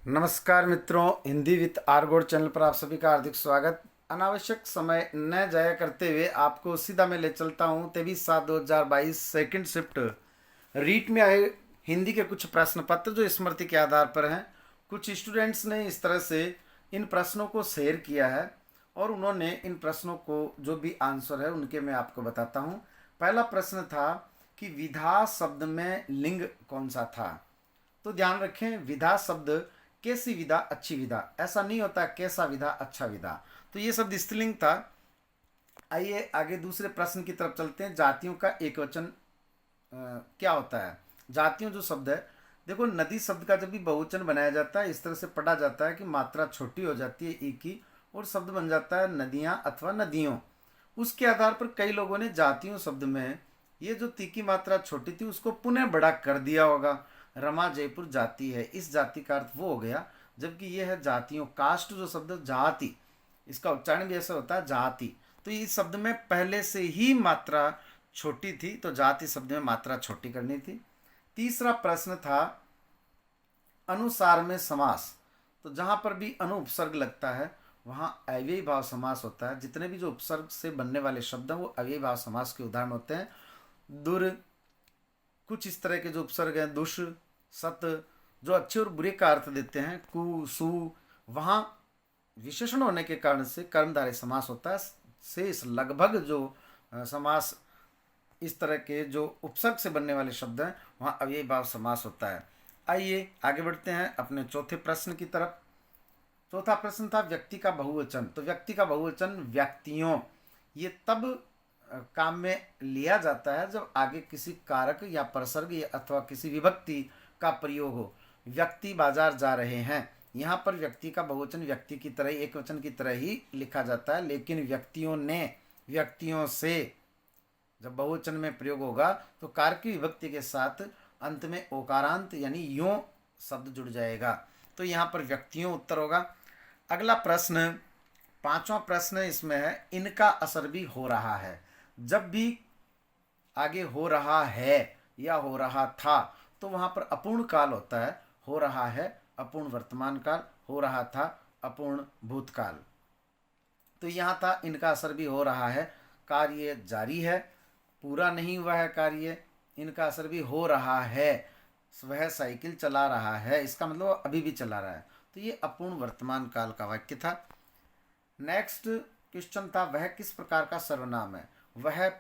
नमस्कार मित्रों, Hindi with आरगोड channel पर आप सभी का हार्दिक स्वागत। अनावश्यक समय न जाया करते हुए आपको सीधा मैं ले चलता हूँ 23/7/2022 सेकंड शिफ्ट रीट में आए हिंदी के कुछ प्रश्न पत्र जो स्मृति के आधार पर हैं। कुछ स्टूडेंट्स ने इस तरह से इन प्रश्नों को शेयर किया है और उन्होंने इन प्रश्नों को जो भी आंसर है उनके मैं आपको बताता हूँ। पहला प्रश्न था कि विधा शब्द में लिंग कौन सा था। तो ध्यान रखें, विधा शब्द कैसी विधा, अच्छी विधा, ऐसा नहीं होता कैसा विधा अच्छा विधा। तो ये शब्द स्त्रीलिंग था। आइए आगे दूसरे प्रश्न की तरफ चलते हैं। जातियों का एक वचन क्या होता है। जातियों जो शब्द है, देखो नदी शब्द का जब भी बहुवचन बनाया जाता है इस तरह से पढ़ा जाता है कि मात्रा छोटी हो जाती है ई की और शब्द बन जाता है नदियां अथवा नदियों। उसके आधार पर कई लोगों ने जातियों शब्द में ये जो ती की मात्रा छोटी थी उसको पुनः बड़ा कर दिया होगा। रमा जयपुर जाति है, इस जाति का अर्थ वो हो गया, जबकि ये है जातियों। कास्ट जो शब्द जाति, इसका उच्चारण भी ऐसा होता है जाति। तो इस शब्द में पहले से ही मात्रा छोटी थी तो जाति शब्द में मात्रा छोटी करनी थी। तीसरा प्रश्न था अनुसार में समास। तो जहां पर भी अनु उपसर्ग लगता है वहां अव्ययी भाव समास होता है। जितने भी जो उपसर्ग से बनने वाले शब्द हैं वो अव्ययी भाव समास के उदाहरण होते हैं। दुर, कुछ इस तरह के जो उपसर्ग हैं, दुष, सत, जो अच्छे और बुरे का अर्थ देते हैं, कु, सु, वहाँ विशेषण होने के कारण से कर्मधारय समास होता है। शेष लगभग जो समास इस तरह के जो उपसर्ग से बनने वाले शब्द हैं वहाँ अव्ययी भाव समास होता है। आइए आगे बढ़ते हैं अपने चौथे प्रश्न की तरफ। चौथा प्रश्न था व्यक्ति का बहुवचन। तो व्यक्ति का बहुवचन व्यक्तियों, ये तब काम में लिया जाता है जब आगे किसी कारक या परसर्ग या अथवा किसी विभक्ति का प्रयोग हो। व्यक्ति बाजार जा रहे हैं, यहाँ पर व्यक्ति का बहुवचन व्यक्ति की तरह एक वचन की तरह ही लिखा जाता है, लेकिन व्यक्तियों ने, व्यक्तियों से जब बहुवचन में प्रयोग होगा तो कारक की विभक्ति के साथ अंत में ओकारांत यानी यों शब्द जुड़ जाएगा। तो यहाँ पर व्यक्तियों उत्तर होगा। अगला प्रश्न, पांचवा प्रश्न इसमें है इनका असर भी हो रहा है। जब भी आगे हो रहा है या हो रहा था तो वहां पर अपूर्ण काल होता है। हो रहा है अपूर्ण वर्तमान काल, हो रहा था अपूर्ण भूतकाल। तो यहाँ था इनका असर भी हो रहा है, कार्य जारी है, पूरा नहीं हुआ है कार्य, इनका असर भी हो रहा है, वह साइकिल चला रहा है, इसका मतलब अभी भी चला रहा है। तो ये अपूर्ण वर्तमान काल का वाक्य था। नेक्स्ट क्वेश्चन था वह किस प्रकार का सर्वनाम है। वह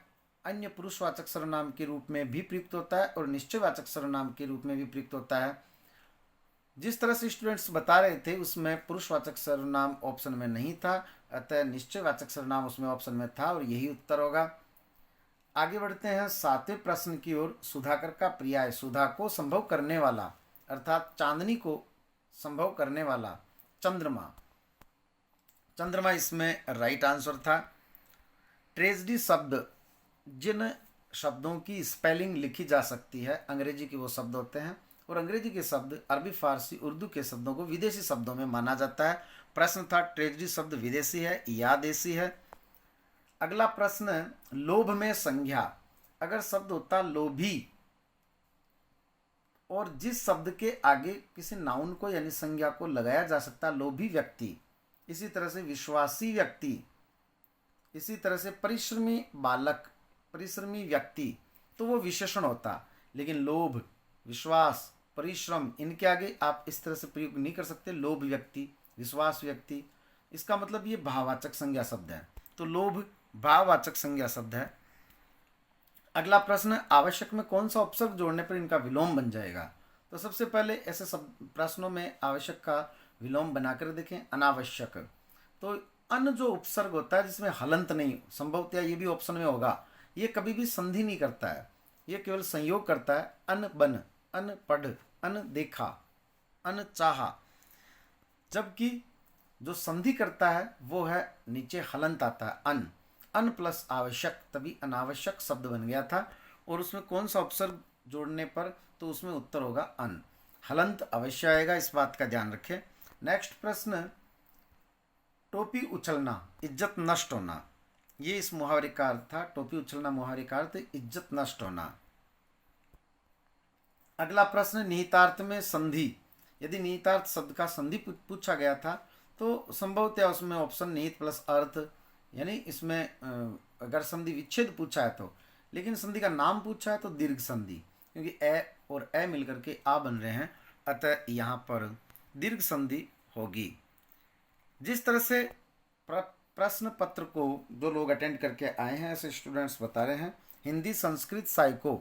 अन्य पुरुषवाचक सर्वनाम के रूप में भी प्रयुक्त होता है और निश्चयवाचक सर्वनाम के रूप में भी प्रयुक्त होता है। जिस तरह से स्टूडेंट्स बता रहे थे उसमें पुरुषवाचक सर्वनाम ऑप्शन में नहीं था, अतः निश्चयवाचक सर्वनाम उसमें ऑप्शन में था और यही उत्तर होगा। आगे बढ़ते हैं सातवें प्रश्न की ओर। सुधाकर का पर्याय, सुधा को संभव करने वाला अर्थात चांदनी को संभव करने वाला चंद्रमा। चंद्रमा इसमें राइट आंसर था। ट्रेजेडी शब्द, जिन शब्दों की स्पेलिंग लिखी जा सकती है अंग्रेजी के वो शब्द होते हैं और अंग्रेजी के शब्द अरबी, फारसी, उर्दू के शब्दों को विदेशी शब्दों में माना जाता है। प्रश्न था ट्रेजेडी शब्द विदेशी है या देशी है। अगला प्रश्न, लोभ में संज्ञा। अगर शब्द होता लोभी और जिस शब्द के आगे किसी नाउन को यानी संज्ञा को लगाया जा सकता, लोभी व्यक्ति, इसी तरह से विश्वासी व्यक्ति, इसी तरह से परिश्रमी बालक, परिश्रमी व्यक्ति, तो वो विशेषण होता। लेकिन लोभ, विश्वास, परिश्रम, इनके आगे आप इस तरह से प्रयोग नहीं कर सकते। लोभ व्यक्ति, विश्वास व्यक्ति, इसका मतलब ये भाववाचक संज्ञा शब्द है। तो लोभ भाववाचक संज्ञा शब्द है। अगला प्रश्न, आवश्यक में कौन सा उपसर्ग जोड़ने पर इनका विलोम बन जाएगा। तो सबसे पहले ऐसे सब प्रश्नों में आवश्यक का विलोम बनाकर देखें। अनावश्यक, तो अन जो उपसर्ग होता है जिसमें हलंत नहीं, संभवतः ये भी ऑप्शन में होगा, ये कभी भी संधि नहीं करता है, ये केवल संयोग करता है। अन बन, अन पढ़, अन देखा, अन चाहा। जबकि जो संधि करता है वो है नीचे हलंत आता है अन, अन प्लस आवश्यक, तभी अनावश्यक शब्द बन गया था। और उसमें कौन सा उपसर्ग जोड़ने पर, तो उसमें उत्तर होगा अन। हलंत अवश्य आएगा, इस बात का ध्यान रखें। नेक्स्ट प्रश्न, टोपी उछलना, इज्जत नष्ट होना, ये इस मुहावरे का अर्थ था। टोपी उछलना मुहावरे का अर्थ इज्जत नष्ट होना। अगला प्रश्न, निहितार्थ में संधि, यदि निहितार्थ शब्द का संधि पूछा गया था तो संभवतः उसमें ऑप्शन निहित प्लस अर्थ, यानी इसमें अगर संधि विच्छेद पूछा है तो, लेकिन संधि का नाम पूछा है तो दीर्घ संधि, क्योंकि ए और ए मिलकर के आ बन रहे हैं, अतः यहाँ पर दीर्घ संधि होगी। जिस तरह से प्रश्न पत्र को जो लोग अटेंड करके आए हैं, ऐसे स्टूडेंट्स बता रहे हैं, हिंदी संस्कृत साइको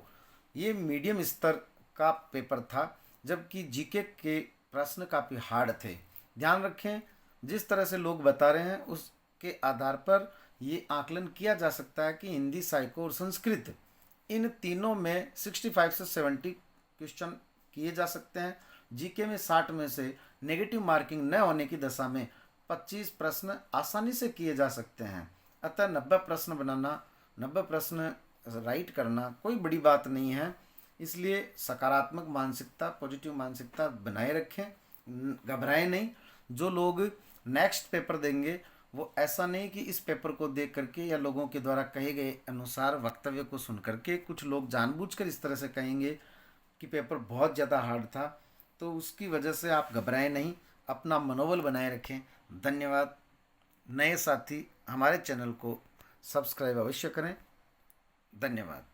ये मीडियम स्तर का पेपर था, जबकि जीके के प्रश्न काफ़ी हार्ड थे। ध्यान रखें, जिस तरह से लोग बता रहे हैं उसके आधार पर ये आकलन किया जा सकता है कि हिंदी साइको और संस्कृत इन तीनों में 65 से 70 क्वेश्चन किए जा सकते हैं। जीके में 60 में से नेगेटिव मार्किंग न होने की दशा में 25 प्रश्न आसानी से किए जा सकते हैं। अतः 90 प्रश्न बनाना, 90 प्रश्न राइट करना कोई बड़ी बात नहीं है। इसलिए सकारात्मक मानसिकता, पॉजिटिव मानसिकता बनाए रखें, घबराएं नहीं। जो लोग नेक्स्ट पेपर देंगे वो ऐसा नहीं कि इस पेपर को देख करके या लोगों के द्वारा कहे गए अनुसार वक्तव्य को सुन करके, कुछ लोग जानबूझकर इस तरह से कहेंगे कि पेपर बहुत ज़्यादा हार्ड था, तो उसकी वजह से आप घबराएं नहीं, अपना मनोबल बनाए रखें। धन्यवाद। नए साथी हमारे चैनल को सब्सक्राइब अवश्य करें। धन्यवाद।